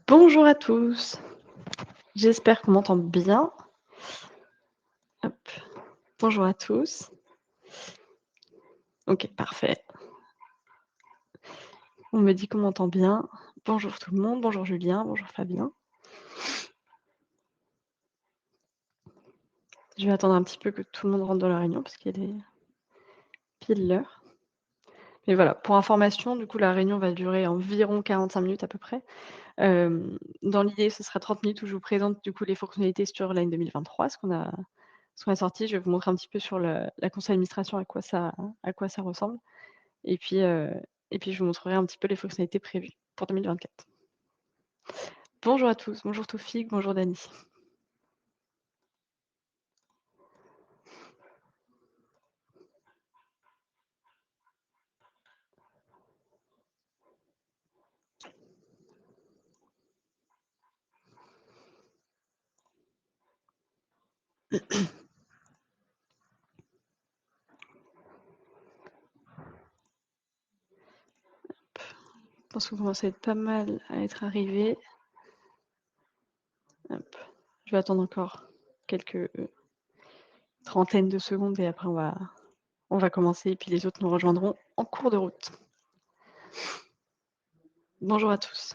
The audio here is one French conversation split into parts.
Bonjour à tous, j'espère qu'on m'entend bien. Hop. Bonjour à tous. OK, parfait. On me dit qu'on m'entend bien. Bonjour tout le monde, bonjour Julien, bonjour Fabien. Je vais attendre un petit peu que tout le monde rentre dans la réunion parce qu'il est pile l'heure. Mais voilà, pour information, du coup, la réunion va durer environ 45 minutes à peu près. Dans l'idée, ce sera 30 minutes où je vous présente du coup les fonctionnalités sur Line 2023, ce qu'on a sorti. Je vais vous montrer un petit peu sur la console administration à quoi ça ressemble. Et puis, heu et puis je vous montrerai un petit peu les fonctionnalités prévues pour 2024. Bonjour à tous, bonjour Toufik, bonjour Dany. Je pense qu'on commence à être pas mal à être arrivés. Hop. Je vais attendre encore quelques trentaines de secondes et après on va commencer et puis les autres nous rejoindront en cours de route. Bonjour à tous.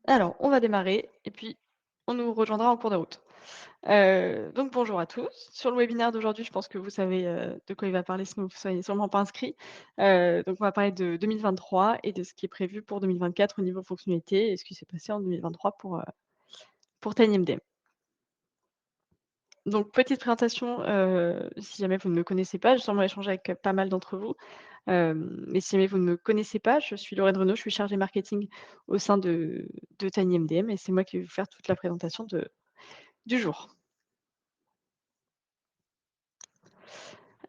Alors, on va démarrer et puis on nous rejoindra en cours de route. Donc bonjour à tous. Sur le webinaire d'aujourd'hui, je pense que vous savez, de quoi il va parler, sinon vous ne soyez sûrement pas inscrits. Donc on va parler de 2023 et de ce qui est prévu pour 2024 au niveau fonctionnalité et ce qui s'est passé en 2023 pour TinyMDM. Donc petite présentation, si jamais vous ne me connaissez pas, j'ai sûrement échangé avec, pas mal d'entre vous. Mais si jamais vous ne me connaissez pas, je suis Lorraine Renaud, je suis chargée marketing au sein de TinyMDM et c'est moi qui vais vous faire toute la présentation du jour.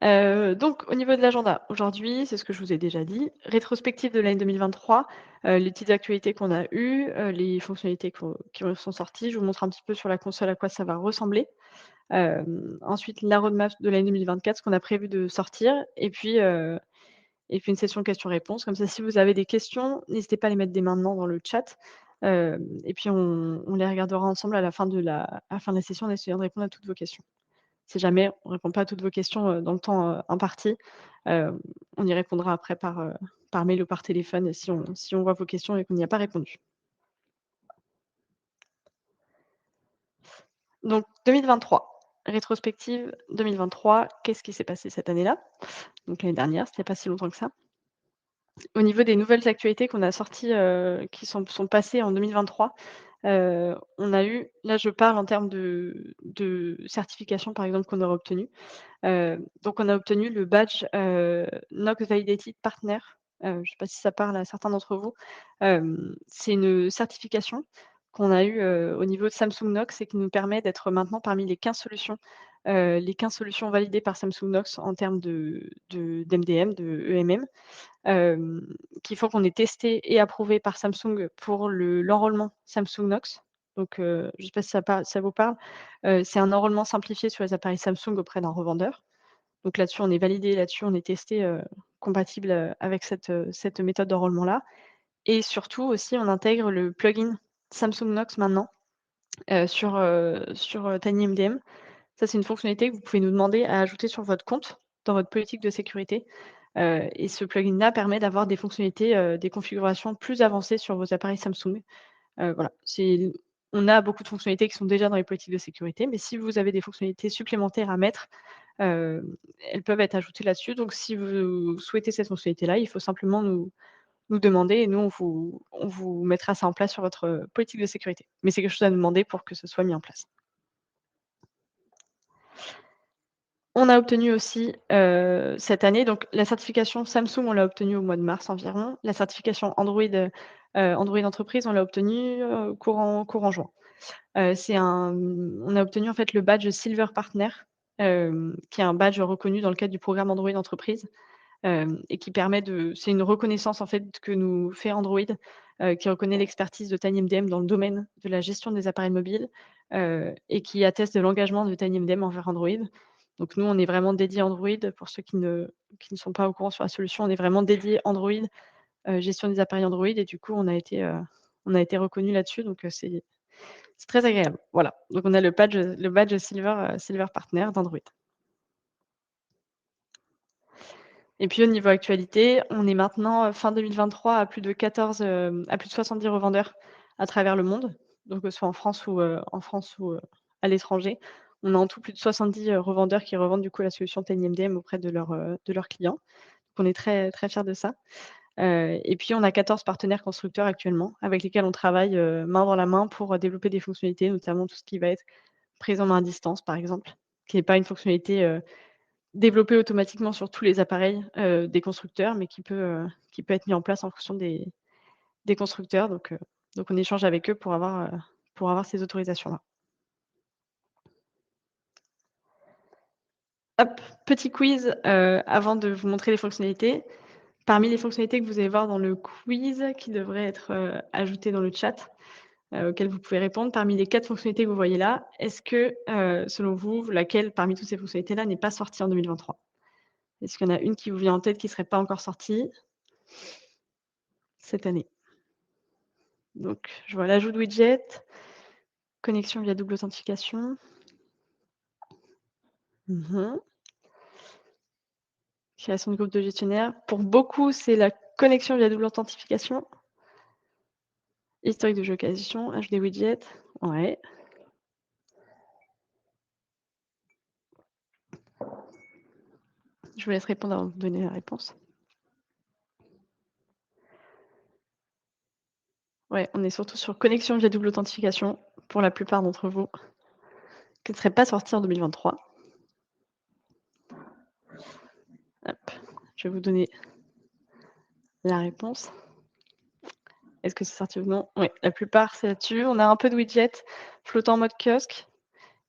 Donc au niveau de l'agenda, aujourd'hui, c'est ce que je vous ai déjà dit, rétrospective de l'année 2023, les petites actualités qu'on a eues, les fonctionnalités qui sont sorties. Je vous montre un petit peu sur la console à quoi ça va ressembler. Ensuite, la roadmap de l'année 2024, ce qu'on a prévu de sortir et puis une session questions-réponses. Comme ça, si vous avez des questions, n'hésitez pas à les mettre dès maintenant dans le chat, et puis on les regardera ensemble à la fin de la session en essayant de répondre à toutes vos questions. Si jamais on ne répond pas à toutes vos questions, dans le temps, imparti, heu, on y répondra après par mail ou par téléphone si on voit vos questions et qu'on n'y a pas répondu. Donc 2023, rétrospective 2023, qu'est-ce qui s'est passé cette année-là? Donc l'année dernière, c'était il y a pas si longtemps que ça. Au niveau des nouvelles actualités qu'on a sorties, qui sont passées en 2023, on a eu là je parle en termes de certification par exemple qu'on aura obtenues. Donc on a obtenu le badge, Knox Validated Partner. Je ne sais pas si ça parle à certains d'entre vous. C'est une certification qu'on a eue, au niveau de Samsung Knox et qui nous permet d'être maintenant parmi les 15 solutions validées par Samsung Knox en termes d'MDM, de EMM, hem, qui font qu'on est testé et approuvé par Samsung pour l'enrôlement Samsung Knox. Donc, je ne sais pas si ça vous parle? C'est un enrôlement simplifié sur les appareils Samsung auprès d'un revendeur. Donc là-dessus, on est validé, là-dessus, on est testé, compatible, avec cette méthode d'enrôlement-là et surtout aussi, on intègre le plugin Samsung Knox maintenant, sur TinyMDM. Ça, c'est une fonctionnalité que vous pouvez nous demander à ajouter sur votre compte, dans votre politique de sécurité, et ce plugin-là permet d'avoir des fonctionnalités, des configurations plus avancées sur vos appareils Samsung. Voilà, on a beaucoup de fonctionnalités qui sont déjà dans les politiques de sécurité, mais si vous avez des fonctionnalités supplémentaires à mettre, elles peuvent être ajoutées là-dessus. Donc si vous souhaitez cette fonctionnalité-là, il faut simplement nous demander et nous on vous mettra ça en place sur votre, politique de sécurité. Mais c'est quelque chose à nous demander pour que ce soit mis en place. On a obtenu aussi, cette année donc la certification Samsung, on l'a obtenue au mois de mars environ. La certification Android entreprise, on l'a obtenue, courant juin. On a obtenu en fait le badge Silver Partner, qui est un badge reconnu dans le cadre du programme Android entreprise, et qui permet c'est une reconnaissance en fait que nous fait Android, qui reconnaît l'expertise de TinyMDM dans le domaine de la gestion des appareils mobiles, et qui atteste de l'engagement de TinyMDM envers Android. Donc nous, on est vraiment dédié Android pour ceux qui ne sont pas au courant sur la solution. On est vraiment dédié Android, gestion des appareils Android et du coup, on a été reconnus là-dessus donc c'est très agréable. Voilà, donc on a le badge Silver Partner d'Android. Et puis au niveau actualité, on est maintenant, fin 2023 à plus de 14, à plus de 70 revendeurs à travers le monde, donc que ce soit en France ou à l'étranger. On a en tout plus de 70, revendeurs qui revendent du coup la solution TinyMDM auprès de leurs clients. Donc on est très, très fiers de ça. Et puis on a 14 partenaires constructeurs actuellement avec lesquels on travaille, main dans la main pour, développer des fonctionnalités, notamment tout ce qui va être prise en main à distance, par exemple, qui n'est pas une fonctionnalité, développé automatiquement sur tous les appareils, des constructeurs, mais qui peut être mis en place en fonction des constructeurs. Donc on échange avec eux pour avoir ces autorisations-là. Hop, petit quiz, avant de vous montrer les fonctionnalités. Parmi les fonctionnalités que vous allez voir dans le quiz qui devraient être, ajoutées dans le chat, auxquelles vous pouvez répondre, parmi les 4 fonctionnalités que vous voyez là, est-ce que, selon vous, laquelle parmi toutes ces fonctionnalités-là n'est pas sortie en 2023? Est-ce qu'il y en a une qui vous vient en tête qui ne serait pas encore sortie cette année? Donc, je vois l'ajout de widget, connexion via double authentification. Mmh. Création de groupe de gestionnaire. Pour beaucoup, c'est la connexion via double authentification. Historique de géolocalisation, ajout des widgets. Ouais. Je vous laisse répondre avant de vous donner la réponse. Ouais, on est surtout sur connexion via double authentification pour la plupart d'entre vous, qui ne serait pas sortie en 2023. Hop, je vais vous donner la réponse. Est-ce que c'est sorti ou non? Oui, la plupart, c'est là-dessus. On a un peu de widgets flottant en mode kiosque.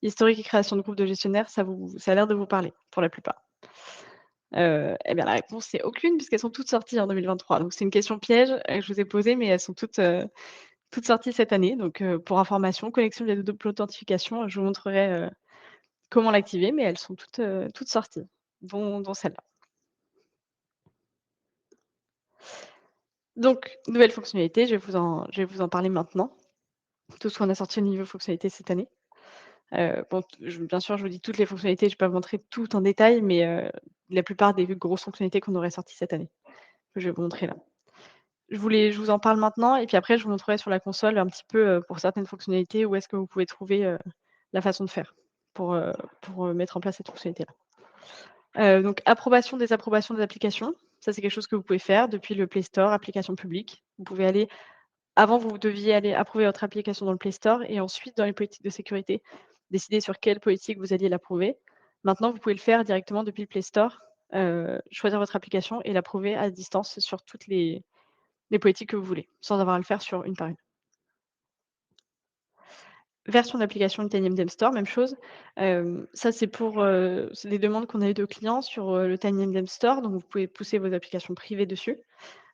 Historique et création de groupe de gestionnaire, ça a l'air de vous parler pour la plupart. Et bien la réponse c'est aucune puisqu'elles sont toutes sorties en 2023. Donc c'est une question piège, que je vous ai posée, mais elles sont toutes sorties cette année. Donc pour information, connexion via double authentification, je vous montrerai, comment l'activer, mais elles sont toutes sorties, dont celle-là. Donc nouvelle fonctionnalité, je vais vous en parler maintenant. Tout ce qu'on a sorti au niveau fonctionnalité cette année. Bon, bien sûr, je vous dis toutes les fonctionnalités, je ne vais pas vous montrer tout en détail, mais la plupart des grosses fonctionnalités qu'on aurait sorties cette année, que je vais vous montrer là. Je vous en parle maintenant et puis après je vous montrerai sur la console un petit peu, pour certaines fonctionnalités où est-ce que vous pouvez trouver, la façon de faire pour, mettre en place cette fonctionnalité-là. Donc approbation, désapprobation des applications, ça c'est quelque chose que vous pouvez faire depuis le Play Store, applications publiques. Vous pouvez aller avant vous deviez aller approuver votre application dans le Play Store et ensuite dans les politiques de sécurité, décider sur quelle politique vous alliez l'approuver. Maintenant vous pouvez le faire directement depuis le Play Store, choisir votre application et l'approuver à distance sur toutes les politiques que vous voulez, sans avoir à le faire sur une par une. Version d'application du TinyMDM Store, même chose. Ça c'est des demandes qu'on a eues de clients sur, le TinyMDM Store, donc vous pouvez pousser vos applications privées dessus.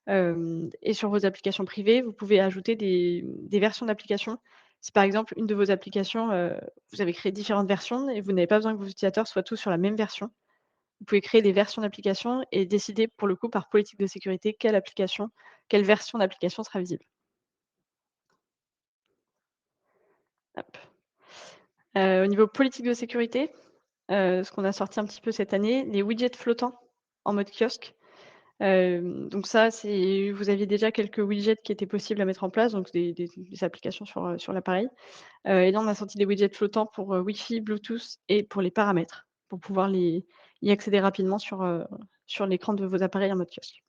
Et sur vos applications privées, vous pouvez ajouter des versions d'applications. Si par exemple une de vos applications, vous avez créé différentes versions et vous n'avez pas besoin que vos utilisateurs soient tous sur la même version, vous pouvez créer des versions d'applications et décider pour le coup par politique de sécurité quelle version d'application sera visible. Hop. Au niveau politique de sécurité, ce qu'on a sorti un petit peu cette année, les widgets flottants en mode kiosque. Donc ça, vous aviez déjà quelques widgets qui étaient possibles à mettre en place, donc des applications sur l'appareil. Et là, on a sorti des widgets flottants pour, Wi-Fi, Bluetooth et pour les paramètres, pour pouvoir y accéder rapidement sur l'écran de vos appareils en mode kiosque.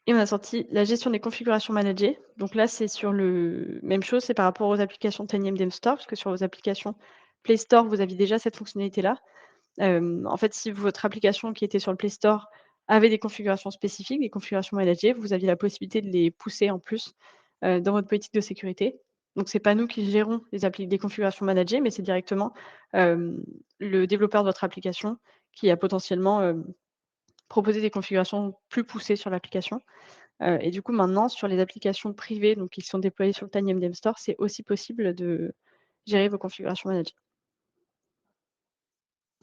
Et on a sorti la gestion des configurations managées. Donc là, c'est sur le même chose, c'est par rapport aux applications TinyMDM Store, parce que sur vos applications Play Store, vous aviez déjà cette fonctionnalité-là. En fait, si votre application qui était sur le Play Store avait des configurations spécifiques, des configurations managées, vous aviez la possibilité de les pousser en plus, dans votre politique de sécurité. Donc c'est pas nous qui gérons les configurations managées, mais c'est directement, le développeur de votre application qui a potentiellement, proposé des configurations plus poussées sur l'application. Et du coup, maintenant, sur les applications privées, donc qui sont déployées sur le TinyMDM Store, c'est aussi possible de gérer vos configurations managées.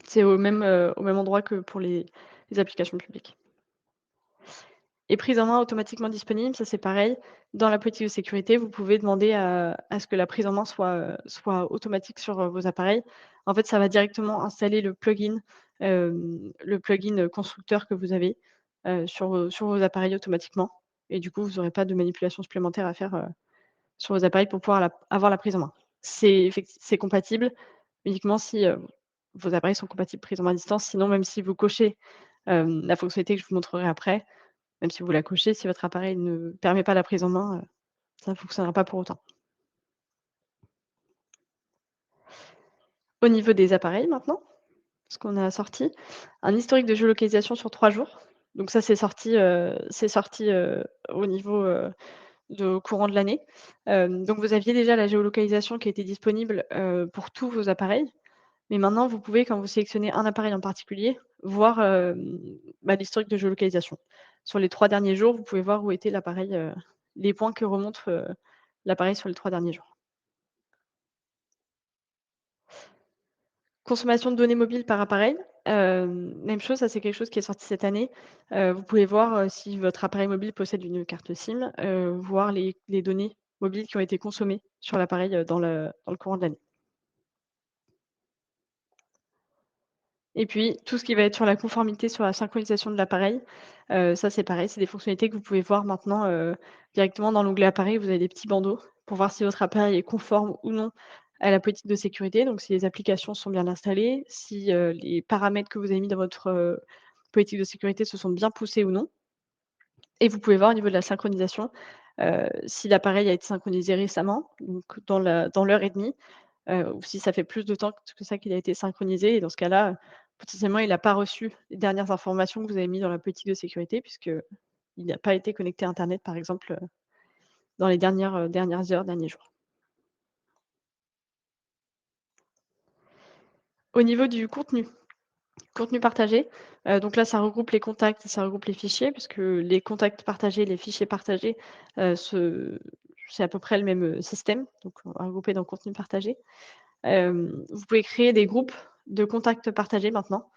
C'est au même endroit que pour les applications publiques. Et prise en main automatiquement disponible, ça c'est pareil. Dans la politique de sécurité, vous pouvez demander à ce que la prise en main soit automatique sur, vos appareils. En fait, ça va directement installer le plugin, constructeur que vous avez, sur vos appareils automatiquement et du coup, vous aurez pas de manipulation supplémentaire à faire, sur vos appareils pour pouvoir avoir la prise en main. C'est compatible uniquement si, vos appareils sont compatibles prise en main à distance. Sinon, même si vous cochez, la fonctionnalité que je vous montrerai après, même si vous la cochez, si votre appareil ne permet pas la prise en main, ça ne fonctionnera pas pour autant. Au niveau des appareils maintenant, ce qu'on a sorti, un historique de géolocalisation sur 3 jours. Donc ça, c'est sorti, au niveau, de courant de l'année. Donc vous aviez déjà la géolocalisation qui était disponible, pour tous vos appareils. Mais maintenant, vous pouvez, quand vous sélectionnez un appareil en particulier, voir, l'historique de géolocalisation. Sur les 3 derniers jours, vous pouvez voir où était l'appareil, les points que remonte, l'appareil sur les 3 derniers jours. Consommation de données mobiles par appareil, même chose, ça c'est quelque chose qui est sorti cette année. Vous pouvez voir, si votre appareil mobile possède une carte SIM, voir les données mobiles qui ont été consommées sur l'appareil, dans le courant de l'année. Et puis, tout ce qui va être sur la conformité, sur la synchronisation de l'appareil, ça c'est pareil, c'est des fonctionnalités que vous pouvez voir maintenant, directement dans l'onglet appareil. Vous avez des petits bandeaux pour voir si votre appareil est conforme ou non à la politique de sécurité. Donc si les applications sont bien installées, si, les paramètres que vous avez mis dans votre, politique de sécurité se sont bien poussés ou non. Et vous pouvez voir au niveau de la synchronisation, si l'appareil a été synchronisé récemment, donc dans l'heure et demie, ou si ça fait plus de temps que ça qu'il a été synchronisé et dans ce cas-là, potentiellement, il n'a pas reçu les dernières informations que vous avez mis dans la politique de sécurité puisqu'il n'a pas été connecté à internet, par exemple, dans les dernières heures, derniers jours. Au niveau du contenu partagé, donc là, ça regroupe les contacts et ça regroupe les fichiers puisque les contacts partagés, les fichiers partagés, se c'est à peu près le même, système, donc on va regrouper dans contenu partagé. Vous pouvez créer des groupes de contacts partagés maintenant,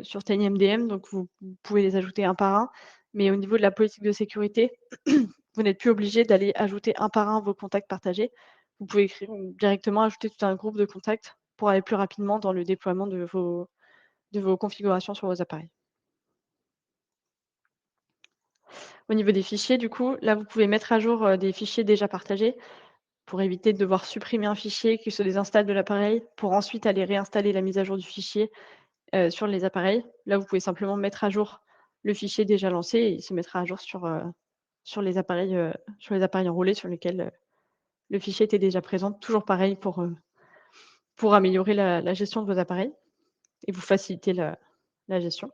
sur TinyMDM, donc vous pouvez les ajouter un par un. Mais au niveau de la politique de sécurité, vous n'êtes plus obligé d'aller ajouter un par un vos contacts partagés. Vous pouvez directement ajouter tout un groupe de contacts pour aller plus rapidement dans le déploiement de vos configurations sur vos appareils. Au niveau des fichiers, du coup, là, vous pouvez mettre à jour, des fichiers déjà partagés pour éviter de devoir supprimer un fichier qui se désinstalle de l'appareil pour ensuite aller réinstaller la mise à jour du fichier sur les appareils. Là, vous pouvez simplement mettre à jour le fichier déjà lancé et il se mettra à jour sur les appareils enrôlés sur lesquels, le fichier était déjà présent. Toujours pareil pour améliorer la gestion de vos appareils et vous faciliter la gestion.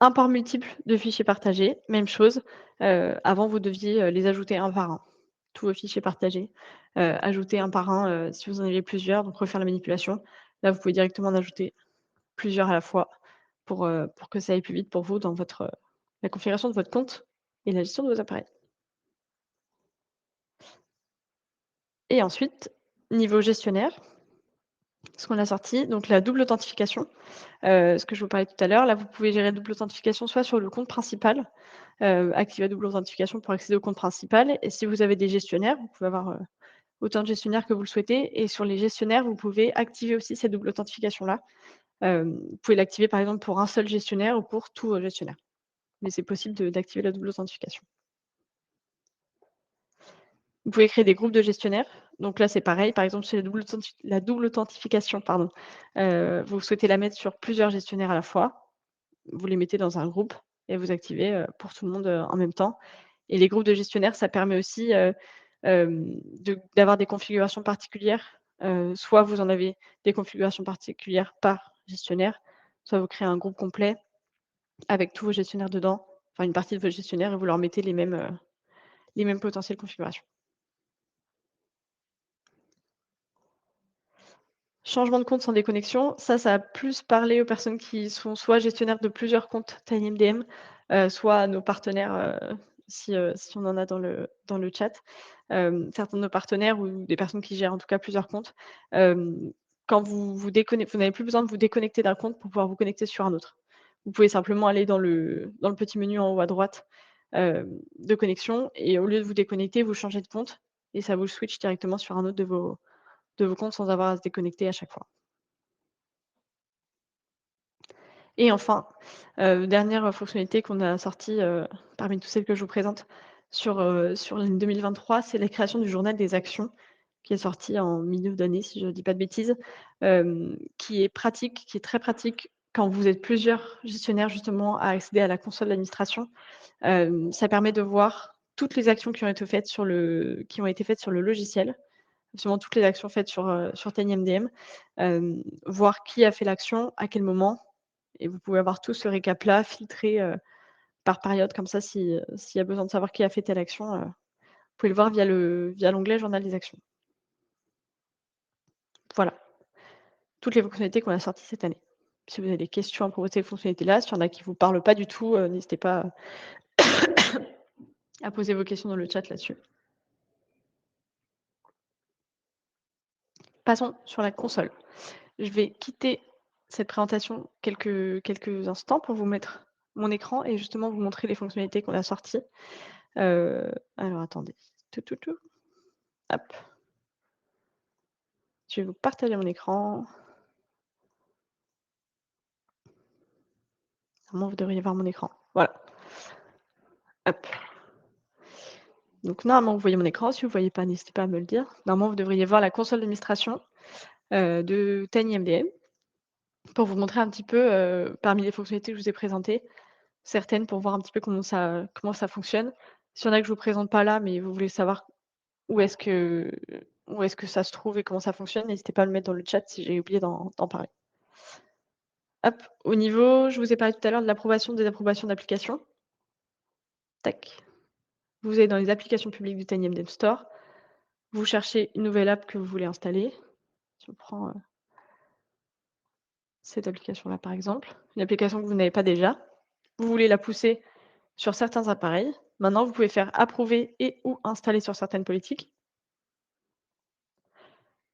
Import multiple de fichiers partagés, même chose. Avant, vous deviez, les ajouter un par un, tous vos fichiers partagés. Ajouter un par un, si vous en aviez plusieurs, donc refaire la manipulation. Là, vous pouvez directement en ajouter plusieurs à la fois pour que ça aille plus vite pour vous dans la configuration de votre compte et la gestion de vos appareils. Et ensuite, niveau gestionnaire, ce qu'on a sorti, donc la double authentification, ce que je vous parlais tout à l'heure. Là, vous pouvez gérer double authentification soit sur le compte principal, activer la double authentification pour accéder au compte principal et si vous avez des gestionnaires, vous pouvez avoir, autant de gestionnaires que vous le souhaitez et sur les gestionnaires, vous pouvez activer aussi cette double authentification-là. Vous pouvez l'activer par exemple pour un seul gestionnaire ou pour tous vos gestionnaires. Mais c'est possible d'activer la double authentification. Vous pouvez créer des groupes de gestionnaires. Donc là, c'est pareil, par exemple, sur la double authentification, pardon, vous souhaitez la mettre sur plusieurs gestionnaires à la fois. Vous les mettez dans un groupe et vous activez, pour tout le monde, en même temps. Et les groupes de gestionnaires, ça permet aussi, d'avoir des configurations particulières. Soit vous en avez des configurations particulières par gestionnaire, soit vous créez un groupe complet avec tous vos gestionnaires dedans, enfin une partie de vos gestionnaires et vous leur mettez les mêmes potentielles configurations. Changement de compte sans déconnexion, ça a plus parlé aux personnes qui sont soit gestionnaires de plusieurs comptes TinyMDM, soit à nos partenaires, si on en a dans le chat. Certains de nos partenaires ou des personnes qui gèrent en tout cas plusieurs comptes. Hem, quand vous n'avez plus besoin de vous déconnecter d'un compte pour pouvoir vous connecter sur un autre. Vous pouvez simplement aller dans le petit menu en haut à droite, de connexion et au lieu de vous déconnecter, vous changez de compte et ça vous switch directement sur un autre de vos comptes sans avoir à se déconnecter à chaque fois. Et enfin, dernière fonctionnalité qu'on a sortie, parmi toutes celles que je vous présente sur l'année 2023, c'est la création du journal des actions qui est sorti en milieu d'année, si je ne dis pas de bêtises, qui est pratique, qui est très pratique quand vous êtes plusieurs gestionnaires justement à accéder à la console d'administration. Ça permet de voir toutes les actions qui ont été faites sur le logiciel, absolument toutes les actions faites sur TinyMDM, voir qui a fait l'action, à quel moment et vous pouvez avoir tout ce récap-là filtré, par période comme ça s'il y a besoin de savoir qui a fait telle action, vous pouvez le voir via l'onglet journal des actions. Voilà, toutes les fonctionnalités qu'on a sorties cette année. Si vous avez des questions à propos de ces fonctionnalités-là, s'il y en a qui vous parlent pas du tout, n'hésitez pas à poser vos questions dans le chat là-dessus. Passons sur la console. Je vais quitter cette présentation quelques instants pour vous mettre mon écran et justement vous montrer les fonctionnalités qu'on a sorties. Alors attendez. Tout. Hop, je vais vous partager mon écran. Normalement, vous devriez voir mon écran. Voilà, hop. Donc normalement, vous voyez mon écran. Si vous ne voyez pas, n'hésitez pas à me le dire. Normalement, vous devriez voir la console d'administration, de TinyMDM pour vous montrer un petit peu, parmi les fonctionnalités que je vous ai présentées, certaines pour voir un petit peu comment ça fonctionne. S'il y en a que je ne vous présente pas là, mais vous voulez savoir où est-ce que où est-ce que ça se trouve et comment ça fonctionne, n'hésitez pas à le mettre dans le chat si j'ai oublié d'en parler. Hop, au niveau je vous ai parlé tout à l'heure de l'approbation, désapprobation d'applications. Tac. Vous allez dans les applications publiques du TinyMDM Store. Vous cherchez une nouvelle app que vous voulez installer. Si on prend, cette application-là, par exemple, une application que vous n'avez pas déjà. Vous voulez la pousser sur certains appareils. Maintenant, vous pouvez faire approuver et ou installer sur certaines politiques.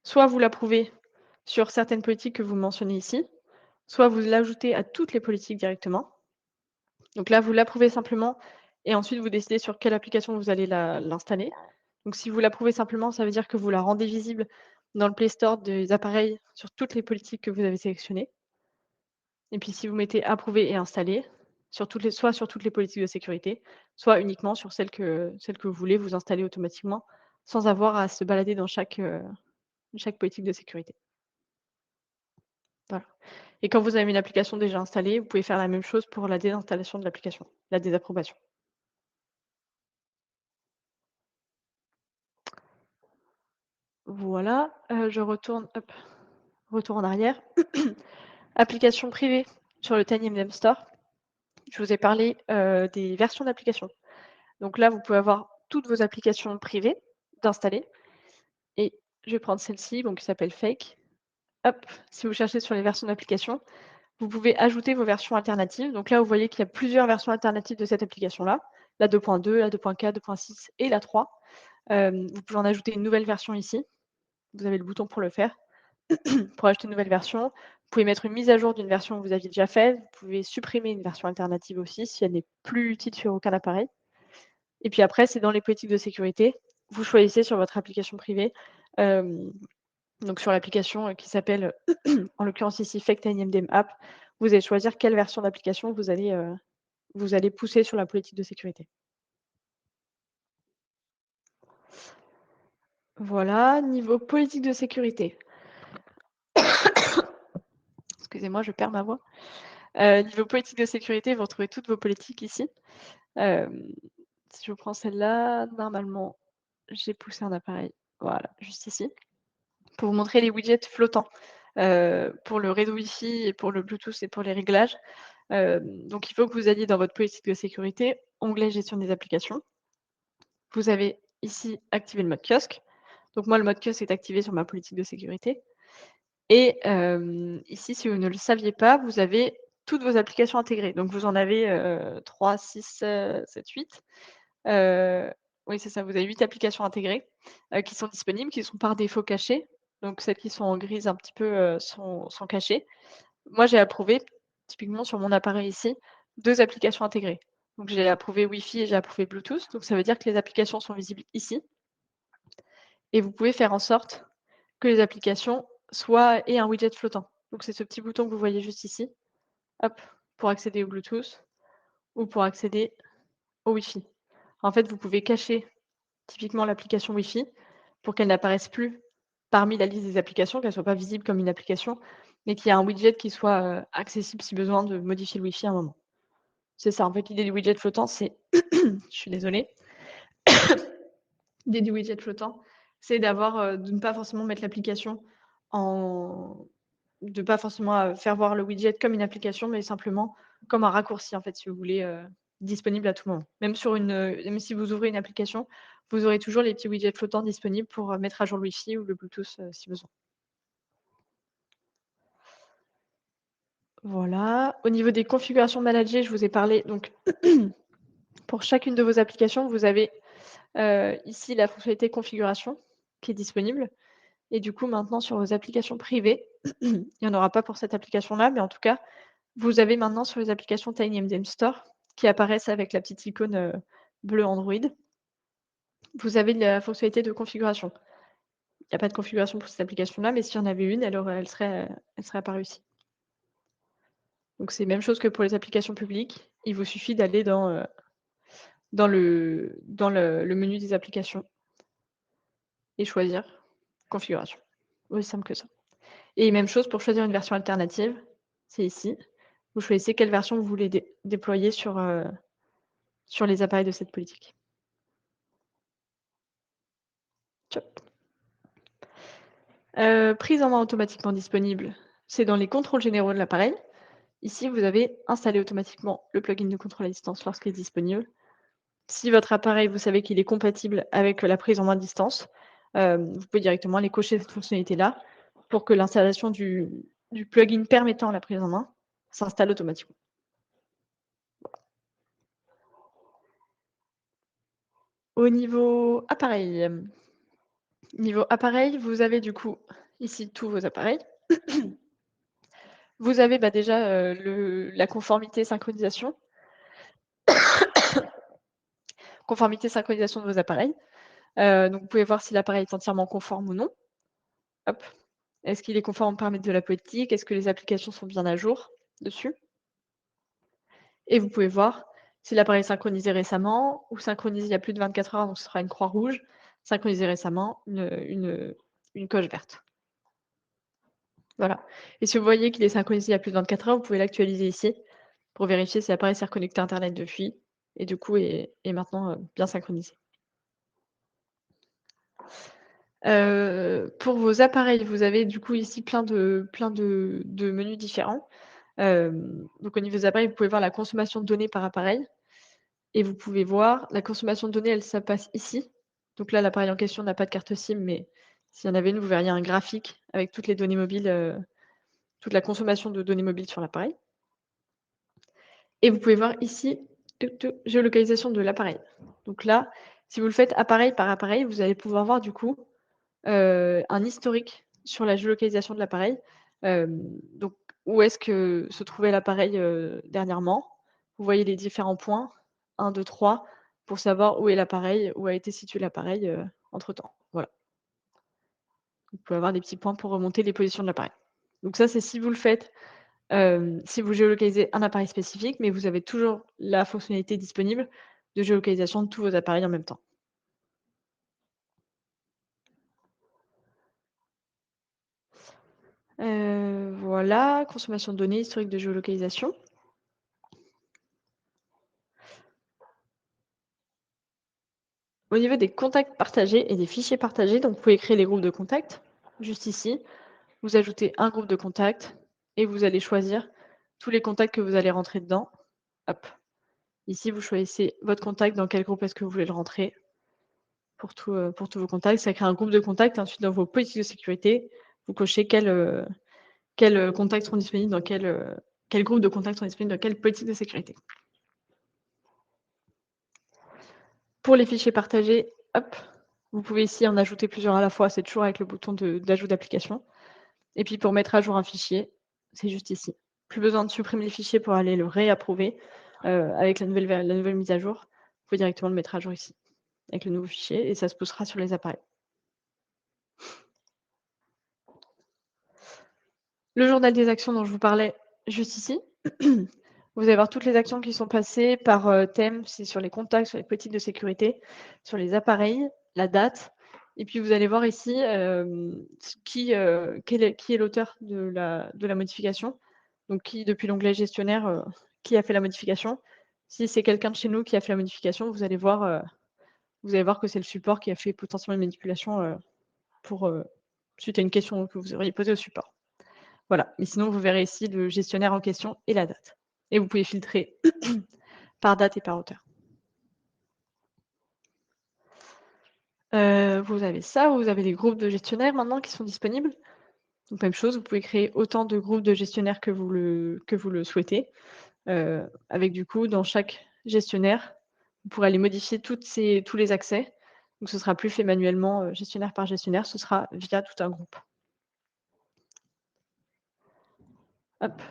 Soit vous l'approuvez sur certaines politiques que vous mentionnez ici, soit vous l'ajoutez à toutes les politiques directement. Donc là, vous l'approuvez simplement et ensuite vous décidez sur quelle application vous allez l'installer. Donc si vous l'approuvez simplement, ça veut dire que vous la rendez visible dans le Play Store des appareils sur toutes les politiques que vous avez sélectionnées. Et puis si vous mettez approuver et installer, soit sur toutes les politiques de sécurité, soit uniquement sur celles que vous voulez vous installer automatiquement, sans avoir à se balader dans chaque politique de sécurité. Voilà. Et quand vous avez une application déjà installée, vous pouvez faire la même chose pour la désinstallation de l'application, la désapprobation. Voilà, je retourne hop, retour en arrière. Application privée sur le TinyMDM Store. Je vous ai parlé, des versions d'applications. Donc là, vous pouvez avoir toutes vos applications privées d'installer et je vais prendre celle-ci, donc qui s'appelle Fake. Hop, si vous cherchez sur les versions d'applications, vous pouvez ajouter vos versions alternatives. Donc là, vous voyez qu'il y a plusieurs versions alternatives de cette application-là, la 2.2, la 2.4, 2.6 et la 3. Vous pouvez en ajouter une nouvelle version ici. Vous avez le bouton pour le faire. Pour ajouter une nouvelle version, vous pouvez mettre une mise à jour d'une version que vous aviez déjà faite. Vous pouvez supprimer une version alternative aussi si elle n'est plus utile sur aucun appareil. Et puis après, c'est dans les politiques de sécurité. Vous choisissez sur votre application privée, donc sur l'application, qui s'appelle, en l'occurrence ici Fake TinyMDM App, vous allez choisir quelle version d'application vous allez pousser sur la politique de sécurité. Voilà, niveau politique de sécurité. Excusez-moi, je perds ma voix. Niveau politique de sécurité, vous retrouvez toutes vos politiques ici. Hem, Si je prends celle-là, normalement, j'ai poussé un appareil, voilà, juste ici, pour vous montrer les widgets flottants, pour le réseau Wi-Fi et pour le Bluetooth et pour les réglages. Donc il faut que vous alliez dans votre politique de sécurité, onglet gestion des applications. Vous avez ici activé le mode kiosque. Donc moi, le mode kiosque est activé sur ma politique de sécurité et ici, si vous ne le saviez pas, vous avez toutes vos applications intégrées. Donc vous en avez, 3, 6, 7, 8. Oui, c'est ça, vous avez 8 applications intégrées, qui sont disponibles, qui sont par défaut cachées. Donc celles qui sont en grise un petit peu, sont cachées. Moi, j'ai approuvé, typiquement sur mon appareil ici, 2 applications intégrées. Donc j'ai approuvé Wi-Fi et j'ai approuvé Bluetooth. Donc ça veut dire que les applications sont visibles ici et vous pouvez faire en sorte que les applications aient un widget flottant. Donc c'est ce petit bouton que vous voyez juste ici, hop, pour accéder au Bluetooth ou pour accéder au Wi-Fi. En fait, vous pouvez cacher typiquement l'application Wi-Fi pour qu'elle n'apparaisse plus parmi la liste des applications, qu'elle soit pas visible comme une application, mais qu'il y ait un widget qui soit, accessible si besoin de modifier le Wi-Fi à un moment. C'est ça, en fait, l'idée du widget flottant, c'est je suis désolée. L'idée du widget flottant, c'est d'avoir, de ne pas forcément mettre l'application en de pas forcément, faire voir le widget comme une application, mais simplement comme un raccourci, en fait, si vous voulez, disponible à tout moment. Même si vous ouvrez une application, vous aurez toujours les petits widgets flottants disponibles pour, mettre à jour le Wi-Fi ou le Bluetooth, si besoin. Voilà. Au niveau des configurations managées, je vous ai parlé donc pour chacune de vos applications, vous avez, ici la fonctionnalité configuration qui est disponible. Et du coup, maintenant sur vos applications privées, il n'y en aura pas pour cette application-là, mais en tout cas, vous avez maintenant sur les applications TinyMDM Store qui apparaissent avec la petite icône, bleue Android, vous avez la fonctionnalité de configuration. Il n'y a pas de configuration pour cette application-là, mais s'il y en avait une, elle serait apparue ici. Donc c'est même chose que pour les applications publiques, il vous suffit d'aller dans le menu des applications et choisir configuration. Aussi simple que ça. Et même chose pour choisir une version alternative, c'est ici. Vous choisissez quelle version vous voulez déployer sur les appareils de cette politique. Tchop. Prise en main automatiquement disponible, c'est dans les contrôles généraux de l'appareil. Ici, vous avez installé automatiquement le plugin de contrôle à distance lorsqu'il est disponible. Si votre appareil, vous savez qu'il est compatible avec la prise en main à distance, vous pouvez directement aller cocher cette fonctionnalité-là pour que l'installation du plugin permettant la prise en main s'installe automatiquement. Au niveau appareil, vous avez du coup ici tous vos appareils. Vous avez, bah, déjà, la conformité synchronisation de vos appareils. Donc vous pouvez voir si l'appareil est entièrement conforme ou non. Hop. Est-ce qu'il est conforme aux paramètres de la politique? Est-ce que les applications sont bien à jour dessus? Et vous pouvez voir si l'appareil est synchronisé récemment ou synchronisé il y a plus de 24 heures, donc ce sera une croix rouge. Synchronisé récemment, une coche verte. Voilà. Et si vous voyez qu'il est synchronisé il y a plus de 24 heures, vous pouvez l'actualiser ici pour vérifier si l'appareil s'est reconnecté à internet depuis et du coup est maintenant, bien synchronisé. Pour vos appareils, vous avez du coup ici plein de menus différents. Donc au niveau des appareils, vous pouvez voir la consommation de données par appareil et vous pouvez voir la consommation de données, ça passe ici. Donc là, l'appareil en question n'a pas de carte SIM, mais s'il y en avait une, vous verriez un graphique avec toutes les données mobiles, toute la consommation de données mobiles sur l'appareil. Et vous pouvez voir ici, géolocalisation de l'appareil. Donc là, si vous le faites appareil par appareil, vous allez pouvoir voir du coup, un historique sur la géolocalisation de l'appareil. Donc où est-ce que se trouvait l'appareil, dernièrement. Vous voyez les différents points, 1, 2, 3, pour savoir où est l'appareil, où a été situé l'appareil, entre-temps. Voilà. Vous pouvez avoir des petits points pour remonter les positions de l'appareil. Donc ça, c'est si vous le faites, si vous géolocalisez un appareil spécifique, mais vous avez toujours la fonctionnalité disponible de géolocalisation de tous vos appareils en même temps. Voilà, consommation de données, historique de géolocalisation. Au niveau des contacts partagés et des fichiers partagés, donc vous pouvez créer les groupes de contacts, juste ici. Vous ajoutez un groupe de contacts et vous allez choisir tous les contacts que vous allez rentrer dedans. Hop. Ici, vous choisissez votre contact, dans quel groupe est-ce que vous voulez le rentrer pour tous vos contacts. Ça crée un groupe de contacts. Ensuite, dans vos politiques de sécurité, vous cochez quels contacts seront disponibles dans quel groupe de contacts sont disponibles dans quelle politique de sécurité. Pour les fichiers partagés, hop, Vous pouvez ici en ajouter plusieurs à la fois, c'est toujours avec le bouton d'ajout d'application. Et puis pour mettre à jour un fichier, c'est juste ici. Plus besoin de supprimer le fichier pour aller le réapprouver, avec la nouvelle mise à jour. Vous pouvez directement le mettre à jour ici, avec le nouveau fichier et ça se poussera sur les appareils. Le journal des actions dont je vous parlais juste ici. Vous allez voir toutes les actions qui sont passées par, thème, c'est sur les contacts, sur les politiques de sécurité, sur les appareils, la date et puis vous allez voir ici, qui est l'auteur de la modification. Donc qui depuis l'onglet gestionnaire, qui a fait la modification. Si c'est quelqu'un de chez nous qui a fait la modification, vous allez voir que c'est le support qui a fait potentiellement une manipulation, pour, suite à une question que vous auriez posée au support. Voilà, mais sinon vous verrez ici le gestionnaire en question et la date et vous pouvez filtrer par date et par auteur. Vous avez ça, vous avez les groupes de gestionnaires maintenant qui sont disponibles. Donc même chose, vous pouvez créer autant de groupes de gestionnaires que vous le souhaitez, avec du coup dans chaque gestionnaire, vous pourrez aller modifier tous les accès. Donc ce sera plus fait manuellement, gestionnaire par gestionnaire, ce sera via tout un groupe. Hop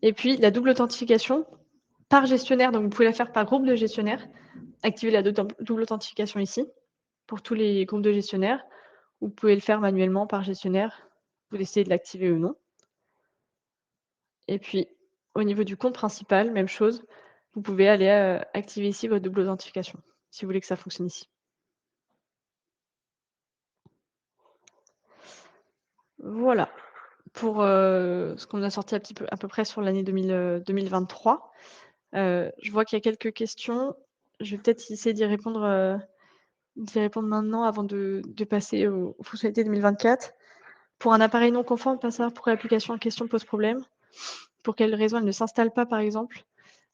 et puis la double authentification par gestionnaire, donc vous pouvez la faire par groupe de gestionnaires. Activez la double authentification ici, pour tous les groupes de gestionnaires. Vous pouvez le faire manuellement par gestionnaire. Vous décidez de l'activer ou non. Et puis, au niveau du compte principal, même chose. Vous pouvez aller, activer ici votre double authentification, si vous voulez que ça fonctionne ici. Voilà, pour, ce qu'on a sorti un petit peu à peu près sur l'année 2023. Je vois qu'il y a quelques questions. Je vais peut-être essayer d'y répondre maintenant avant de passer aux fonctionnalités 2024. Pour un appareil non conforme, pas savoir pourquoi l'application en question pose problème. Pour quelle raison elle ne s'installe pas, par exemple?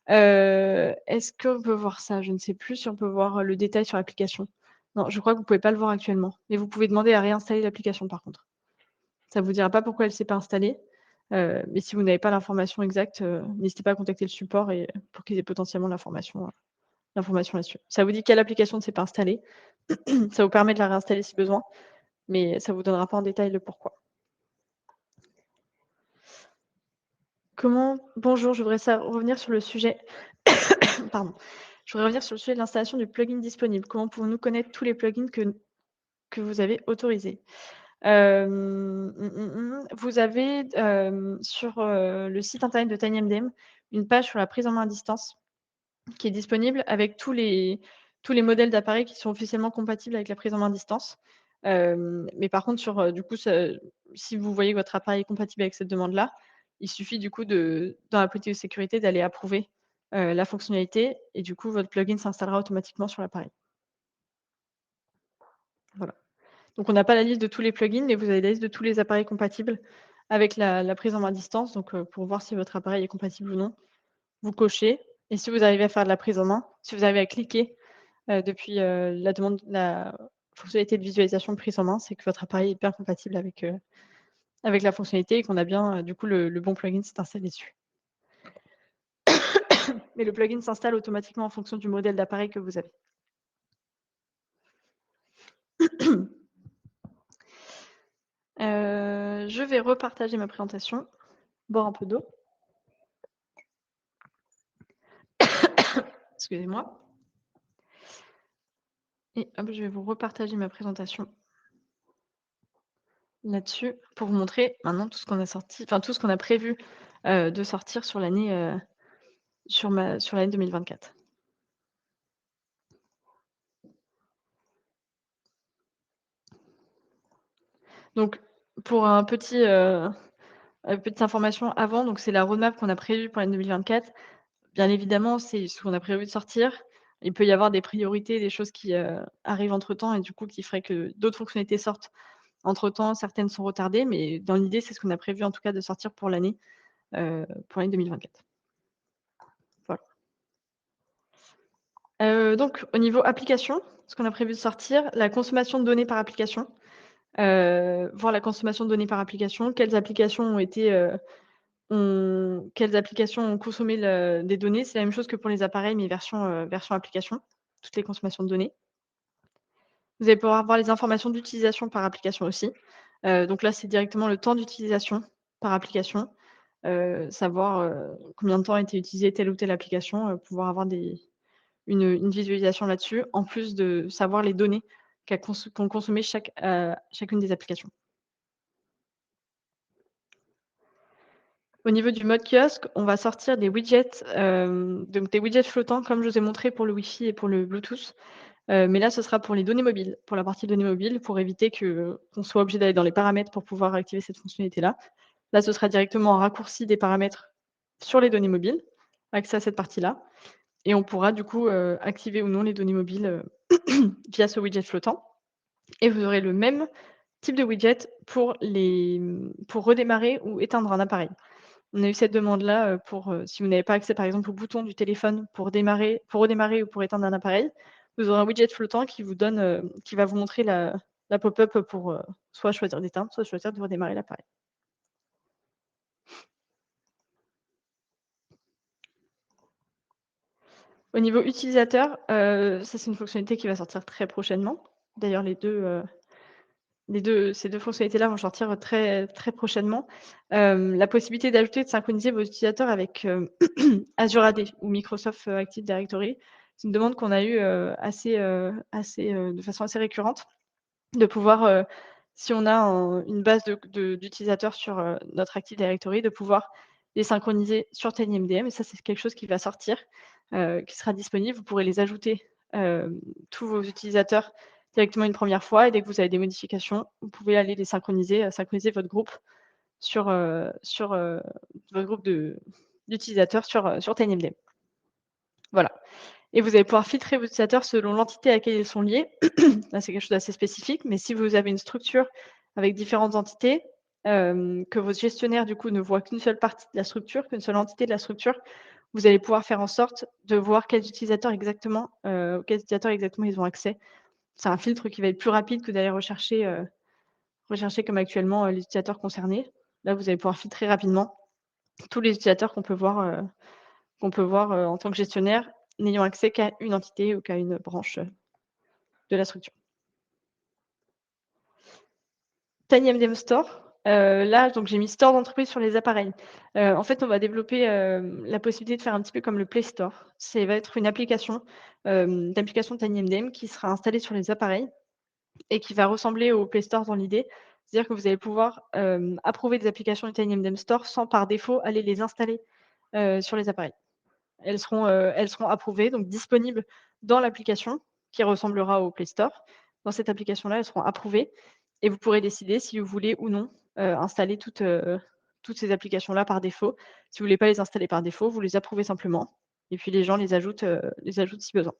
Est-ce qu'on peut voir ça? Je ne sais plus si on peut voir, le détail sur l'application. Non, je crois que vous pouvez pas le voir actuellement, mais vous pouvez demander à réinstaller l'application, par contre. Ça vous dira pas pourquoi elle s'est pas installée, mais si vous n'avez pas l'information exacte, n'hésitez pas à contacter le support et pour qu'ils aient potentiellement l'information là-dessus. Ça vous dit quelle application ne s'est pas installée, ça vous permet de la réinstaller si besoin, mais ça vous donnera pas en détail le pourquoi. Bonjour, je voudrais revenir sur le sujet pardon. Je voudrais revenir sur le sujet de l'installation du plugin disponible. Comment pouvons-nous connaître tous les plugins que vous avez autorisés? Vous avez, sur, le site internet de TinyMDM, une page sur la prise en main à distance qui est disponible avec tous les modèles d'appareils qui sont officiellement compatibles avec la prise en main à distance. Mais par contre sur, du coup, si vous voyez que votre appareil est compatible avec cette demande-là, il suffit du coup dans la politique de sécurité d'aller approuver, la fonctionnalité et du coup votre plugin s'installera automatiquement sur l'appareil. Voilà. Donc on n'a pas la liste de tous les plugins, mais vous avez la liste de tous les appareils compatibles avec la prise en main à distance. Donc, pour voir si votre appareil est compatible ou non, vous cochez et si vous arrivez à faire de la prise en main, si vous arrivez à cliquer, depuis, la fonctionnalité de visualisation de prise en main, c'est que votre appareil est bien compatible avec la fonctionnalité et qu'on a bien, du coup le bon plugin s'est installé dessus. Mais le plugin s'installe automatiquement en fonction du modèle d'appareil que vous avez. Je vais repartager ma présentation, boire un peu d'eau. Excusez-moi. Et hop, je vais vous repartager ma présentation là-dessus pour vous montrer maintenant tout ce qu'on a sorti, enfin tout ce qu'on a prévu, de sortir sur l'année, sur l'année 2024. Donc pour petite information avant, donc c'est la roadmap qu'on a prévue pour l'année 2024. Bien évidemment, c'est ce qu'on a prévu de sortir. Il peut y avoir des priorités, des choses qui, arrivent entre-temps et du coup qui feraient que d'autres fonctionnalités sortent entre-temps. Certaines sont retardées, mais dans l'idée, c'est ce qu'on a prévu en tout cas de sortir pour l'année 2024. Voilà. Donc au niveau application, ce qu'on a prévu de sortir, la consommation de données par application, voir la consommation de données par application, quelles applications ont consommé des données. C'est la même chose que pour les appareils, mais version application, toutes les consommations de données. Vous allez pouvoir voir les informations d'utilisation par application aussi. Donc là, c'est directement le temps d'utilisation par application, savoir, combien de temps a été utilisée telle ou telle application, pouvoir avoir une visualisation là-dessus, en plus de savoir les données qu'ont consommé chacune des applications. Au niveau du mode kiosque, on va sortir des widgets, donc des widgets flottants comme je vous ai montré pour le Wi-Fi et pour le Bluetooth. Mais là, ce sera pour les données mobiles, pour la partie données mobiles, pour éviter qu'on soit obligé d'aller dans les paramètres pour pouvoir activer cette fonctionnalité-là. Là, ce sera directement un raccourci des paramètres sur les données mobiles, accès à cette partie-là, et on pourra du coup, activer ou non les données mobiles, via ce widget flottant, et vous aurez le même type de widget pour redémarrer ou éteindre un appareil. On a eu cette demande-là, si vous n'avez pas accès, par exemple, au bouton du téléphone pour redémarrer ou pour éteindre un appareil, vous aurez un widget flottant qui va vous montrer la pop-up pour, soit choisir d'éteindre, soit choisir de redémarrer l'appareil. Au niveau utilisateur, ça, c'est une fonctionnalité qui va sortir très prochainement. D'ailleurs, ces 2 fonctionnalités-là vont sortir très très prochainement. La possibilité d'ajouter et de synchroniser vos utilisateurs avec, Azure AD ou Microsoft, Active Directory. C'est une demande qu'on a eue, de façon assez récurrente, de pouvoir, si on a une base d'utilisateurs sur, notre Active Directory, de pouvoir les synchroniser sur TinyMDM, et ça, c'est quelque chose qui va sortir, qui sera disponible. Vous pourrez les ajouter, tous vos utilisateurs directement une première fois, et dès que vous avez des modifications, vous pouvez aller les synchroniser, synchroniser votre groupe d'utilisateurs sur TinyMDM. Voilà, et vous allez pouvoir filtrer vos utilisateurs selon l'entité à laquelle ils sont liés. Là, c'est quelque chose d'assez spécifique, mais si vous avez une structure avec différentes entités, que votre gestionnaire, du coup, ne voit qu'une seule partie de la structure, qu'une seule entité de la structure, vous allez pouvoir faire en sorte de voir auxquels utilisateurs exactement ils ont accès. C'est un filtre qui va être plus rapide que d'aller rechercher comme actuellement, les utilisateurs concernés. Là, vous allez pouvoir filtrer rapidement tous les utilisateurs qu'on peut voir, en tant que gestionnaire, n'ayant accès qu'à une entité ou qu'à une branche, de la structure. TinyMDM Store, là, donc j'ai mis store d'entreprise sur les appareils. En fait, on va développer, la possibilité de faire un petit peu comme le Play Store. Ça va être une application, d'application TinyMDM qui sera installée sur les appareils et qui va ressembler au Play Store dans l'idée. C'est-à-dire que vous allez pouvoir, approuver des applications du TinyMDM Store sans par défaut aller les installer, sur les appareils. Elles seront approuvées, donc disponibles dans l'application qui ressemblera au Play Store. Dans cette application-là, elles seront approuvées, et vous pourrez décider si vous voulez ou non, installer toutes ces applications-là par défaut. Si vous voulez pas les installer par défaut, vous les approuvez simplement, et puis les gens les ajoutent si besoin.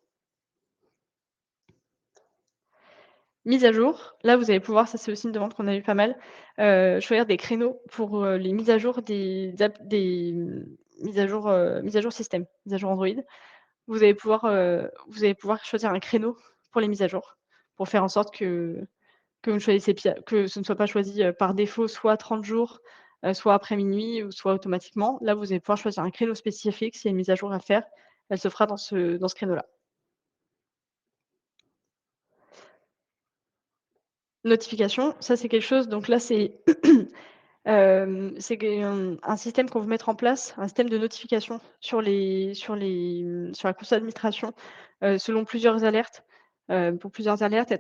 Mise à jour, là, vous allez pouvoir, ça c'est aussi une demande qu'on a eu pas mal, choisir des créneaux pour, les mises à jour mises à jour système, mises à jour Android. Vous allez pouvoir choisir un créneau pour les mises à jour, pour faire en sorte que vous ne choisissez pia que ce ne soit pas choisi, par défaut, soit 30 jours, soit après minuit, ou soit automatiquement. Là, vous allez pouvoir choisir un créneau spécifique. S'il y a une mise à jour à faire, elle se fera dans ce créneau-là. Notification, ça c'est quelque chose, donc là un système qu'on veut mettre en place, un système de notification sur la console d'administration, selon plusieurs alertes. Pour plusieurs alertes,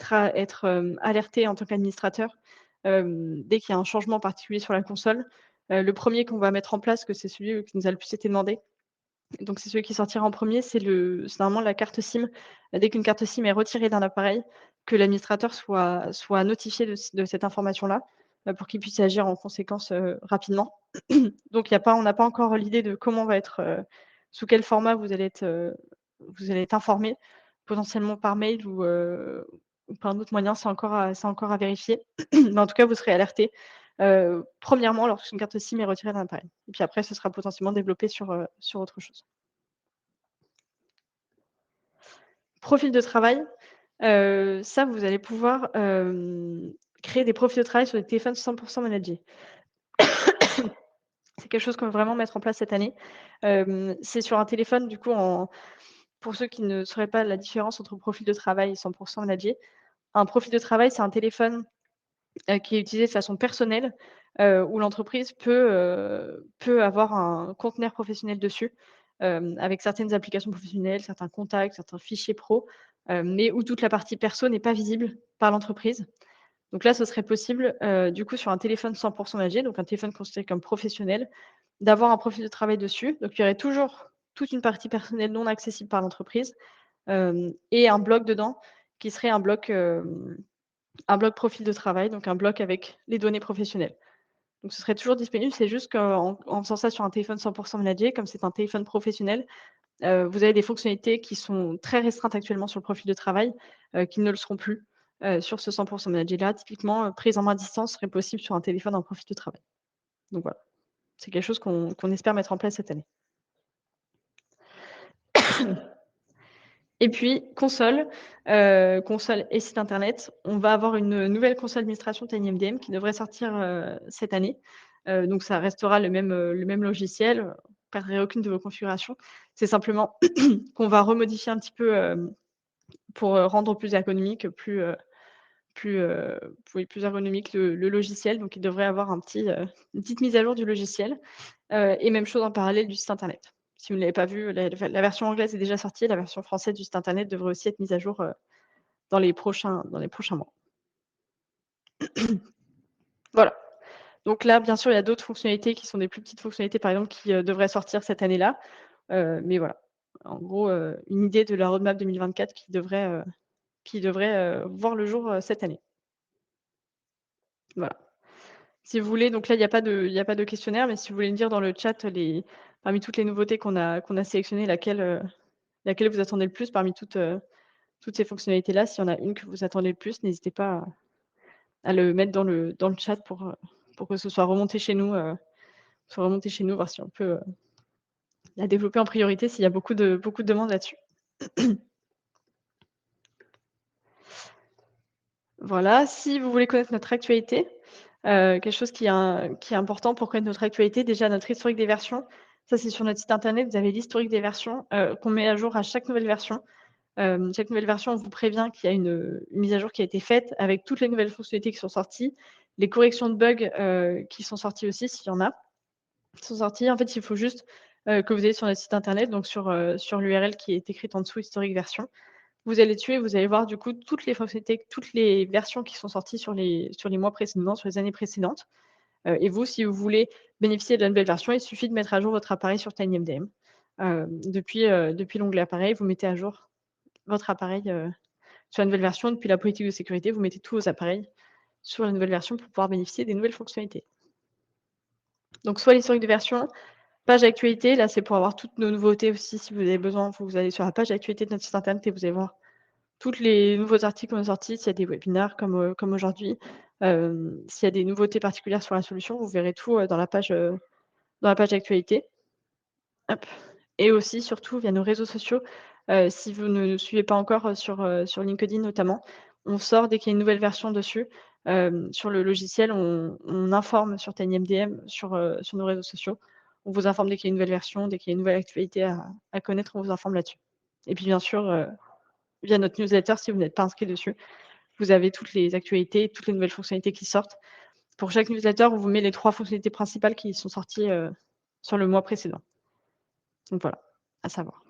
alerté en tant qu'administrateur, dès qu'il y a un changement particulier sur la console. Le premier qu'on va mettre en place, que c'est celui qui nous a le plus été demandé, donc c'est celui qui sortira en premier, c'est normalement la carte SIM. Dès qu'une carte SIM est retirée d'un appareil, que l'administrateur soit notifié de cette information-là, pour qu'il puisse agir en conséquence, rapidement. Donc on n'a pas encore l'idée de sous quel format vous allez être informé, potentiellement par mail ou par un autre moyen, c'est encore à vérifier. Mais en tout cas, vous serez alerté, premièrement lorsqu'une carte SIM est retirée d'un appareil, et puis après ce sera potentiellement développé sur autre chose. Profil de travail, ça vous allez pouvoir, créer des profils de travail sur des téléphones 100 managés. C'est quelque chose qu'on veut vraiment mettre en place cette année. C'est sur un téléphone, du coup, pour ceux qui ne sauraient pas la différence entre profil de travail et 100 managé. Un profil de travail, c'est un téléphone qui est utilisé de façon personnelle, où l'entreprise peut avoir un conteneur professionnel dessus, avec certaines applications professionnelles, certains contacts, certains fichiers pro, mais où toute la partie perso n'est pas visible par l'entreprise. Donc là, ce serait possible, du coup, sur un téléphone 100 managé, donc un téléphone considéré comme professionnel, d'avoir un profil de travail dessus. Donc il y aurait toujours toute une partie personnelle non accessible par l'entreprise, et un bloc dedans qui serait un bloc profil de travail, donc un bloc avec les données professionnelles. Donc ce serait toujours disponible, c'est juste qu'en faisant ça sur un téléphone 100 managé, comme c'est un téléphone professionnel, vous avez des fonctionnalités qui sont très restreintes actuellement sur le profil de travail, qui ne le seront plus, sur ce 100 managé-là. Typiquement, prise en main à distance serait possible sur un téléphone en profil de travail. Donc voilà, c'est quelque chose qu'on espère mettre en place cette année. Et puis console et site internet. On va avoir une nouvelle console d'administration TinyMDM qui devrait sortir, cette année. Donc ça restera le même logiciel, vous perdrez aucune de vos configurations. C'est simplement qu'on va remodifier un petit peu, pour, rendre plus ergonomique, plus ergonomique le logiciel. Donc il devrait avoir une petite mise à jour du logiciel, et même chose en parallèle du site internet. Si vous ne l'avez pas vu, la version anglaise est déjà sortie, la version française du site internet devrait aussi être mise à jour, dans les prochains mois. Voilà. Donc là, bien sûr, il y a d'autres fonctionnalités qui sont des plus petites fonctionnalités, par exemple, qui, devraient sortir cette année-là. Mais voilà. En gros, une idée de la roadmap 2024 qui devrait voir le jour, cette année. Voilà. Si vous voulez, donc là, il y a pas de questionnaire, mais si vous voulez me dire dans le chat parmi toutes les nouveautés qu'on a sélectionnées, laquelle vous attendez le plus parmi toutes ces fonctionnalités-là. S'il y en a une que vous attendez le plus, n'hésitez pas à le mettre dans le chat pour que ce soit remonté chez nous, voir si on peut, la développer en priorité s'il y a beaucoup de demandes là-dessus. Voilà, si vous voulez connaître notre actualité, quelque chose qui est important pour connaître notre actualité, déjà notre historique des versions. Ça, c'est sur notre site internet, vous avez l'historique des versions, qu'on met à jour à chaque nouvelle version. Chaque nouvelle version, on vous prévient qu'il y a une mise à jour qui a été faite avec toutes les nouvelles fonctionnalités qui sont sorties, les corrections de bugs, qui sont sorties aussi, s'il y en a, qui sont sorties. En fait, il faut juste, que vous ayez sur notre site internet, donc sur l'URL qui est écrite en dessous, historique version. Vous allez dessus et vous allez voir du coup toutes les fonctionnalités, toutes les versions qui sont sorties sur les mois précédents, sur les années précédentes. Et vous, si vous voulez bénéficier de la nouvelle version, il suffit de mettre à jour votre appareil sur TinyMDM. Depuis l'onglet appareil, vous mettez à jour votre appareil, sur la nouvelle version. Depuis la politique de sécurité, vous mettez tous vos appareils sur la nouvelle version pour pouvoir bénéficier des nouvelles fonctionnalités. Donc soit l'historique de version, page d'actualité, là c'est pour avoir toutes nos nouveautés aussi si vous avez besoin, vous allez sur la page d'actualité de notre site internet et vous allez voir tous les nouveaux articles qu'on a sortis, s'il y a des webinaires comme aujourd'hui, s'il y a des nouveautés particulières sur la solution, vous verrez tout, dans la page d'actualité. Hop, et aussi surtout via nos réseaux sociaux, si vous ne nous suivez pas encore, sur LinkedIn notamment, on sort dès qu'il y a une nouvelle version dessus. Sur le logiciel, on informe sur TinyMDM, sur nos réseaux sociaux. On vous informe dès qu'il y a une nouvelle version, dès qu'il y a une nouvelle actualité à connaître, on vous informe là-dessus. Et puis bien sûr, via notre newsletter, si vous n'êtes pas inscrit dessus, vous avez toutes les actualités, toutes les nouvelles fonctionnalités qui sortent. Pour chaque newsletter, on vous met les 3 fonctionnalités principales qui sont sorties, sur le mois précédent. Donc voilà, à savoir.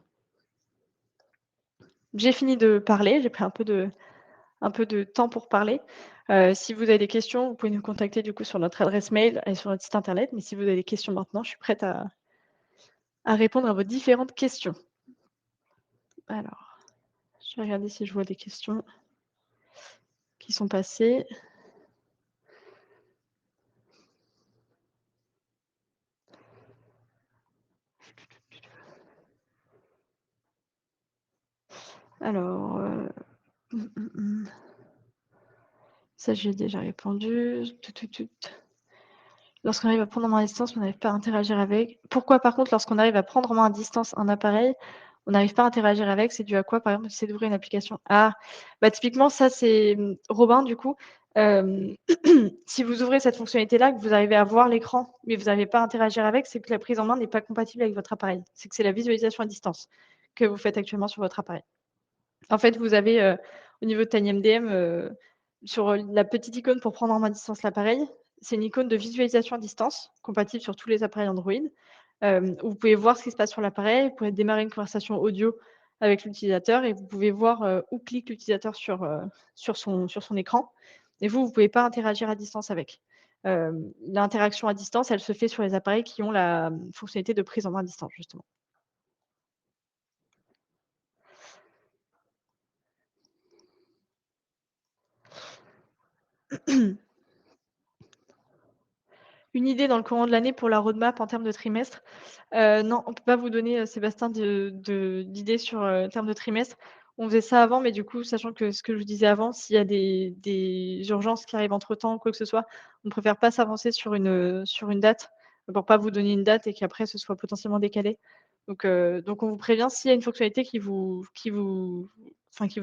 J'ai fini de parler, j'ai pris un peu de temps pour parler. Si vous avez des questions, vous pouvez nous contacter du coup sur notre adresse mail et sur notre site internet. Mais si vous avez des questions maintenant, je suis prête à répondre à vos différentes questions. Alors, je vais regarder si je vois des questions qui sont passées. Alors, mmh, mmh, mmh. Ça, j'ai déjà répondu. Lorsqu'on arrive à prendre en main à distance, on n'arrive pas à interagir avec. Pourquoi par contre, lorsqu'on arrive à prendre en main à distance un appareil, on n'arrive pas à interagir avec? C'est dû à quoi? Par exemple, c'est d'ouvrir une application. Ah, bah, typiquement ça c'est, Robin du coup, hem, si vous ouvrez cette fonctionnalité-là, que vous arrivez à voir l'écran, mais vous n'arrivez pas à interagir avec, c'est que la prise en main n'est pas compatible avec votre appareil. C'est que c'est la visualisation à distance que vous faites actuellement sur votre appareil. En fait, vous avez, Au niveau de TinyMDM, sur, la petite icône pour prendre en main à distance l'appareil, c'est une icône de visualisation à distance, compatible sur tous les appareils Android, où vous pouvez voir ce qui se passe sur l'appareil, vous pouvez démarrer une conversation audio avec l'utilisateur et vous pouvez voir, où clique l'utilisateur sur son écran et vous pouvez pas interagir à distance avec. L'interaction à distance, elle se fait sur les appareils qui ont la, fonctionnalité de prise en main à distance, justement. Une idée dans le courant de l'année pour la roadmap en termes de trimestre? Non, on peut pas vous donner, Sébastien, d'idées sur, termes de trimestre. On faisait ça avant, mais du coup, sachant que ce que je vous disais avant, s'il y a des urgences qui arrivent entre-temps ou quoi que ce soit, on préfère pas s'avancer sur une date, pour pas vous donner une date et qu'après ce soit potentiellement décalé. Donc on vous prévient s'il y a une fonctionnalité qui vous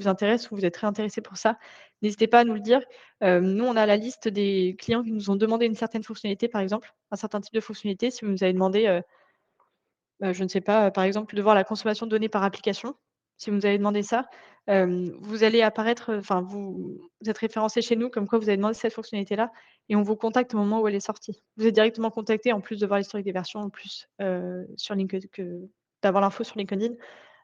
intéresse ou vous êtes très intéressé pour ça, n'hésitez pas à nous le dire. Nous, on a la liste des clients qui nous ont demandé une certaine fonctionnalité, par exemple, un certain type de fonctionnalité. Si vous nous avez demandé, je ne sais pas, par exemple, de voir la consommation de données par application. Si vous nous avez demandé ça, vous allez apparaître, enfin vous êtes référencé chez nous comme quoi vous avez demandé cette fonctionnalité-là et on vous contacte au moment où elle est sortie. Vous êtes directement contacté en plus de voir l'historique des versions, en plus, sur LinkedIn que d'avoir l'info sur LinkedIn.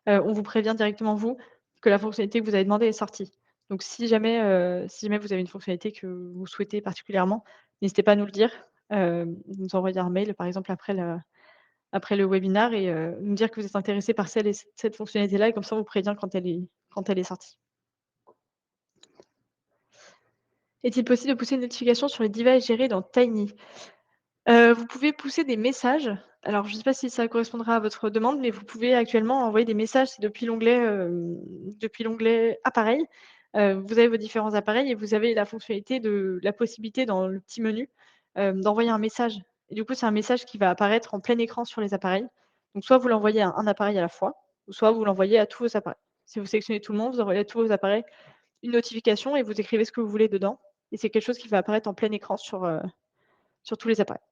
On vous prévient directement vous, que la fonctionnalité que vous avez demandée est sortie. Donc si jamais vous avez une fonctionnalité que vous souhaitez particulièrement, n'hésitez pas à nous le dire, nous envoyer un mail par exemple après le webinar et nous dire que vous êtes intéressé par celle et cette fonctionnalité-là et comme ça on vous prévient quand elle est sortie. Est-il possible de pousser une notification sur les devices gérés dans Tiny? Vous pouvez pousser des messages. Alors je ne sais pas si ça correspondra à votre demande, mais vous pouvez actuellement envoyer des messages, c'est depuis l'onglet appareils. Vous avez vos différents appareils et vous avez la possibilité dans le petit menu, d'envoyer un message et du coup, c'est un message qui va apparaître en plein écran sur les appareils. Donc soit vous l'envoyez à un appareil à la fois ou soit vous l'envoyez à tous vos appareils. Si vous sélectionnez tout le monde, vous envoyez à tous vos appareils une notification et vous écrivez ce que vous voulez dedans et c'est quelque chose qui va apparaître en plein écran sur tous les appareils.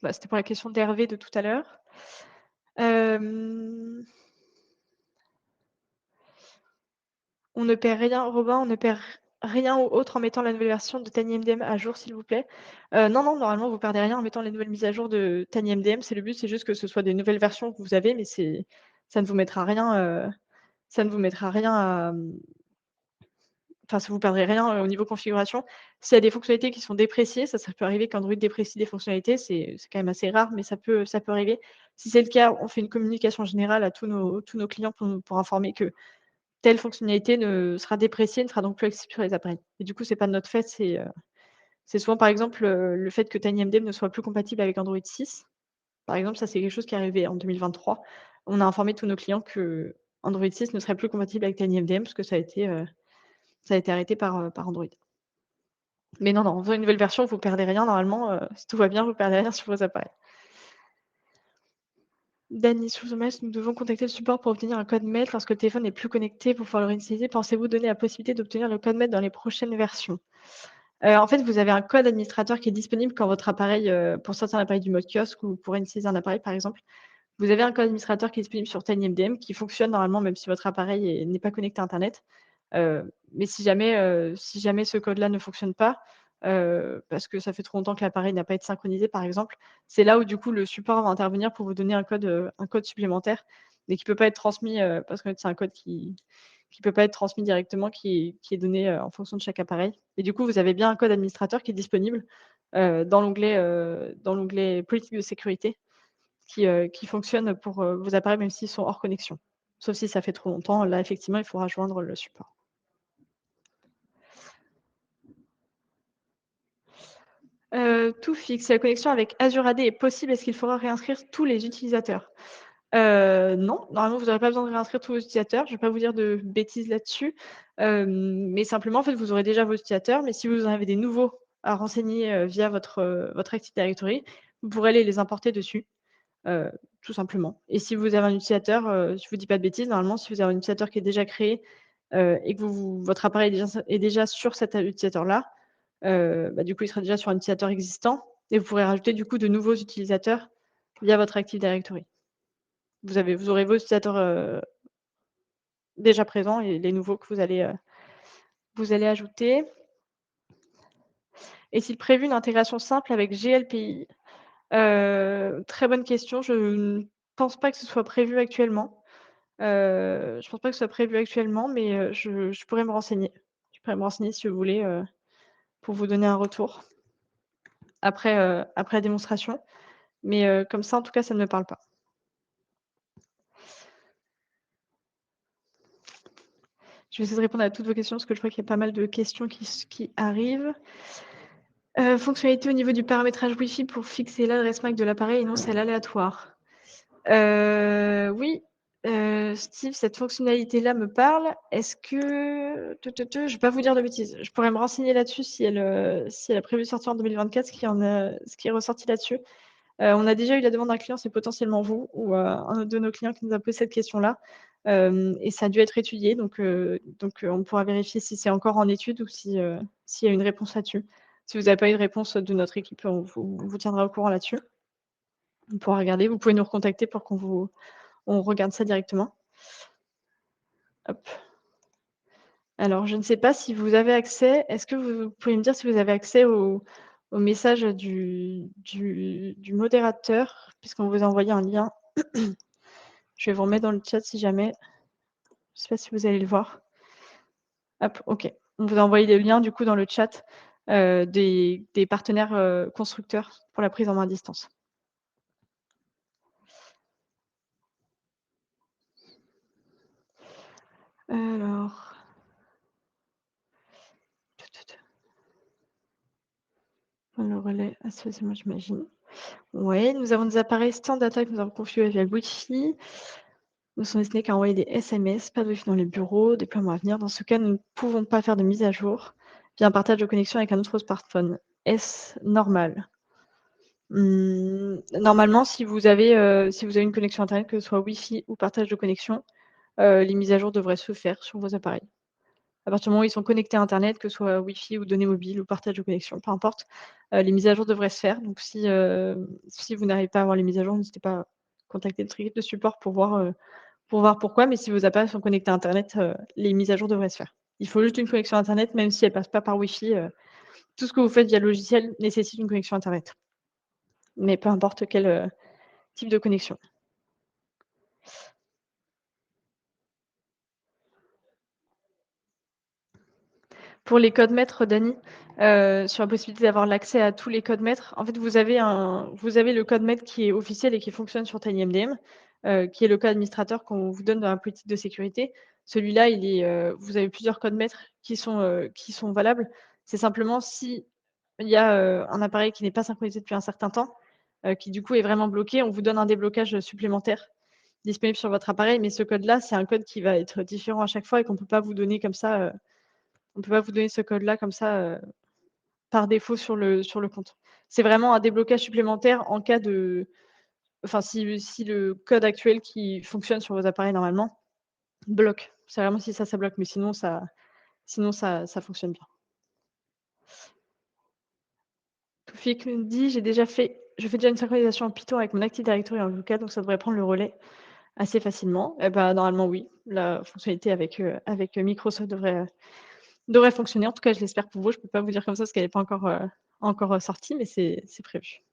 Bah, c'était pour la question d'Hervé de tout à l'heure. Hem, on ne perd rien, Robin, on ne perd rien ou autre en mettant la nouvelle version de TinyMDM à jour, s'il vous plaît? Non, non, normalement, vous perdez rien en mettant les nouvelles mises à jour de TinyMDM. C'est le but, c'est juste que ce soit des nouvelles versions que vous avez, mais ça ne vous mettra rien, ça ne vous mettra rien à, enfin, ça vous perdrez rien, au niveau configuration. S'il y a des fonctionnalités qui sont dépréciées, ça peut arriver qu'Android déprécie des fonctionnalités, c'est quand même assez rare, mais ça peut arriver. Si c'est le cas, on fait une communication générale à tous nos clients pour informer que telle fonctionnalité sera dépréciée, ne sera donc plus accessible sur les appareils et du coup, c'est pas de notre fait, c'est souvent, par exemple, le fait que TinyMDM ne soit plus compatible avec Android 6. Par exemple, ça, c'est quelque chose qui est arrivé en 2023. On a informé tous nos clients que Android 6 ne serait plus compatible avec TinyMDM parce que ça a été arrêté par Android. Mais non, non, en faisant une nouvelle version, vous perdez rien normalement, si tout va bien, vous perdez rien sur vos appareils. Dany, sous nous devons contacter le support pour obtenir un code mail lorsque le téléphone n'est plus connecté pour pouvoir le réinitialiser. Pensez-vous donner la possibilité d'obtenir le code mail dans les prochaines versions? En fait, vous avez un code administrateur qui est disponible quand votre appareil, pour certains appareils du mode kiosque ou pour réinitialiser un appareil, par exemple. Vous avez un code administrateur qui est disponible sur TinyMDM qui fonctionne normalement même si votre appareil n'est pas connecté à internet. Mais si jamais ce code-là ne fonctionne pas, parce que ça fait trop longtemps que l'appareil n'a pas été synchronisé par exemple, c'est là où du coup le support va intervenir pour vous donner un code supplémentaire, mais qui peut pas être transmis, parce que c'est un code qui peut pas être transmis directement, qui est donné, en fonction de chaque appareil. Et du coup, vous avez bien un code administrateur qui est disponible, dans l'onglet politique de sécurité qui fonctionne pour, vos appareils même s'ils sont hors connexion. Sauf si ça fait trop longtemps, là effectivement, il faudra joindre le support. Tout fixe. Si la connexion avec Azure AD est possible, est-ce qu'il faudra réinscrire tous les utilisateurs? Non, normalement vous n'aurez pas besoin de réinscrire tous vos utilisateurs. Je ne vais pas vous dire de bêtises là-dessus, mais simplement, en fait, vous aurez déjà vos utilisateurs, mais si vous en avez des nouveaux à renseigner, via votre Active Directory, vous pourrez aller les importer dessus. Tout simplement. Et si vous avez un utilisateur, je vous dis pas de bêtises, normalement, si vous avez un utilisateur qui est déjà créé, et que votre appareil est déjà sur cet utilisateur-là, bah, du coup, il sera déjà sur un utilisateur existant et vous pourrez rajouter, du coup, de nouveaux utilisateurs via votre Active Directory. Vous aurez vos utilisateurs, déjà présents et les nouveaux que vous allez ajouter. Est-il prévu une intégration simple avec GLPI? Très bonne question. Je ne pense pas que ce soit prévu actuellement. Je pense pas que ce soit prévu actuellement, mais je pourrais me renseigner. Je pourrais me renseigner si vous voulez, pour vous donner un retour après la démonstration. Mais comme ça, en tout cas, ça ne me parle pas. Je vais essayer de répondre à toutes vos questions parce que je vois qu'il y a pas mal de questions qui arrivent. Fonctionnalité au niveau du paramétrage Wi-Fi pour fixer l'adresse MAC de l'appareil et non celle aléatoire. Oui, Steve, cette fonctionnalité-là me parle. Est-ce que je vais pas vous dire de bêtises. Je pourrais me renseigner là-dessus si elle a prévu de sortir en 2024, ce qui est ressorti là-dessus. On a déjà eu la demande d'un client, c'est potentiellement vous ou un autre de nos clients qui nous a posé cette question-là, et ça a dû être étudié on pourra vérifier si c'est encore en étude ou s'il y a une réponse là-dessus. Si vous n'avez pas eu de réponse de notre équipe, on vous tiendra au courant là-dessus. On pourra regarder. Vous pouvez nous recontacter pour on regarde ça directement. Hop. Alors je ne sais pas si vous avez accès est-ce que vous pouvez me dire si vous avez accès au message du modérateur? Puisqu'on vous a envoyé un lien. Je vais vous remettre dans le chat si jamais. Je ne sais pas si vous allez le voir. Hop, OK. On vous a envoyé des liens du coup dans le chat, des partenaires, constructeurs pour la prise en main à distance. Alors, le relais, ah ça c'est moi j'imagine. Ouais, nous avons des appareils standard que nous avons configurés via le Wi-Fi. Nous sont destinés qu'à envoyer des SMS, pas de Wi-Fi dans les bureaux, déploiement à venir. Dans ce cas, nous ne pouvons pas faire de mise à jour via un partage de connexion avec un autre smartphone. Est-ce normal? Normalement, si vous avez une connexion internet, que ce soit Wi-Fi ou partage de connexion, les mises à jour devraient se faire sur vos appareils. À partir du moment où ils sont connectés à internet, que ce soit Wi-Fi ou données mobiles ou partage de connexion, peu importe, les mises à jour devraient se faire. Donc si vous n'arrivez pas à avoir les mises à jour, n'hésitez pas à contacter notre équipe de support pour voir pourquoi. Mais si vos appareils sont connectés à internet, les mises à jour devraient se faire. Il faut juste une connexion internet, même si elle passe pas par Wi-Fi, tout ce que vous faites via le logiciel nécessite une connexion internet, mais peu importe quel, type de connexion. Pour les codes maîtres, Dany, sur la possibilité d'avoir l'accès à tous les codes maîtres, en fait, vous avez le code maître qui est officiel et qui fonctionne sur TinyMDM, qui est le code administrateur qu'on vous donne dans la politique de sécurité. Celui-là, vous avez plusieurs codes maîtres qui sont valables. C'est simplement s'il y a, un appareil qui n'est pas synchronisé depuis un certain temps, qui du coup est vraiment bloqué, on vous donne un déblocage, supplémentaire disponible sur votre appareil. Mais ce code-là, c'est un code qui va être différent à chaque fois et qu'on ne peut pas vous donner comme ça, on ne peut pas vous donner ce code-là comme ça, par défaut sur le compte. C'est vraiment un déblocage supplémentaire en cas de enfin si le code actuel qui fonctionne sur vos appareils normalement bloque. C'est vraiment si ça bloque, mais sinon ça fonctionne bien. Toufik nous dit: je fais déjà une synchronisation en Python avec mon Active Directory en VUCA, donc ça devrait prendre le relais assez facilement». Et bah, normalement oui, la fonctionnalité avec Microsoft devrait fonctionner. En tout cas, je l'espère pour vous. Je peux pas vous dire comme ça parce qu'elle est pas encore sortie, mais c'est prévu.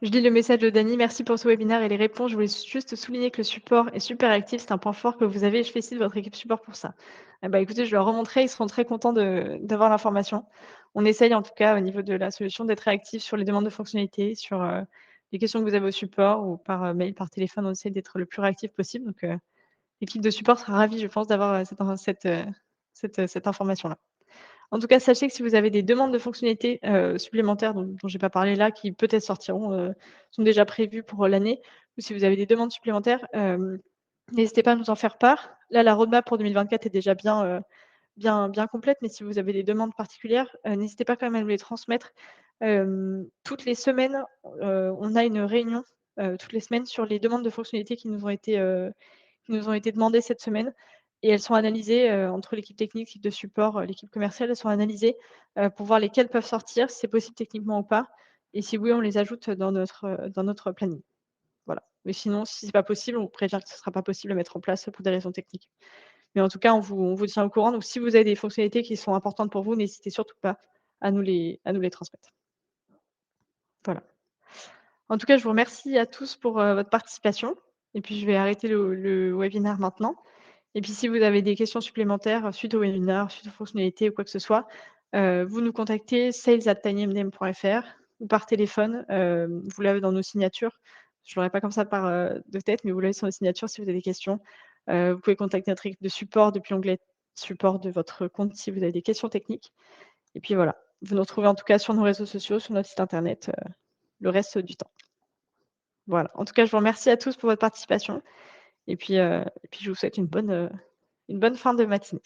Je lis le message de Dany. Merci pour ce webinaire et les réponses. Je voulais juste souligner que le support est super actif. C'est un point fort que vous avez et je félicite votre équipe support pour ça. Eh bah, écoutez, je leur remonterai. Ils seront très contents d'avoir l'information. On essaye en tout cas au niveau de la solution d'être réactif sur les demandes de fonctionnalités, sur les questions que vous avez au support ou par mail, par téléphone. On essaie d'être le plus réactif possible. Donc, l'équipe de support sera ravie, je pense, d'avoir cette information-là. En tout cas, sachez que si vous avez des demandes de fonctionnalités, supplémentaires dont j'ai pas parlé là, qui peut-être sortiront, sont déjà prévues pour, l'année, ou si vous avez des demandes supplémentaires, n'hésitez pas à nous en faire part. Là, la roadmap pour 2024 est déjà bien complète, mais si vous avez des demandes particulières, n'hésitez pas quand même à nous les transmettre. Toutes les semaines, on a une réunion, toutes les semaines sur les demandes de fonctionnalités qui nous ont été demandées cette semaine et elles sont analysées, entre l'équipe technique, l'équipe de support, l'équipe commerciale. Elles sont analysées, pour voir lesquelles peuvent sortir, si c'est possible techniquement ou pas et si oui, on les ajoute dans notre planning. Voilà. Mais sinon, si c'est pas possible, on prévient que ce sera pas possible de mettre en place pour des raisons techniques. Mais en tout cas, on vous tient au courant, donc si vous avez des fonctionnalités qui sont importantes pour vous, n'hésitez surtout pas à nous les transmettre. Voilà. En tout cas, je vous remercie à tous pour, votre participation et puis je vais arrêter le webinaire maintenant. Et puis si vous avez des questions supplémentaires, suite au webinaire, suite aux fonctionnalités ou quoi que ce soit, vous nous contactez sales@tinymdm.fr ou par téléphone, vous l'avez dans nos signatures. Je l'aurai pas comme ça de tête, mais vous l'avez sur nos signatures si vous avez des questions. Vous pouvez contacter notre équipe de support depuis l'onglet support de votre compte si vous avez des questions techniques. Et puis voilà, vous nous retrouvez en tout cas sur nos réseaux sociaux, sur notre site internet, le reste du temps. Voilà. En tout cas, je vous remercie à tous pour votre participation et puis je vous souhaite une bonne fin de matinée.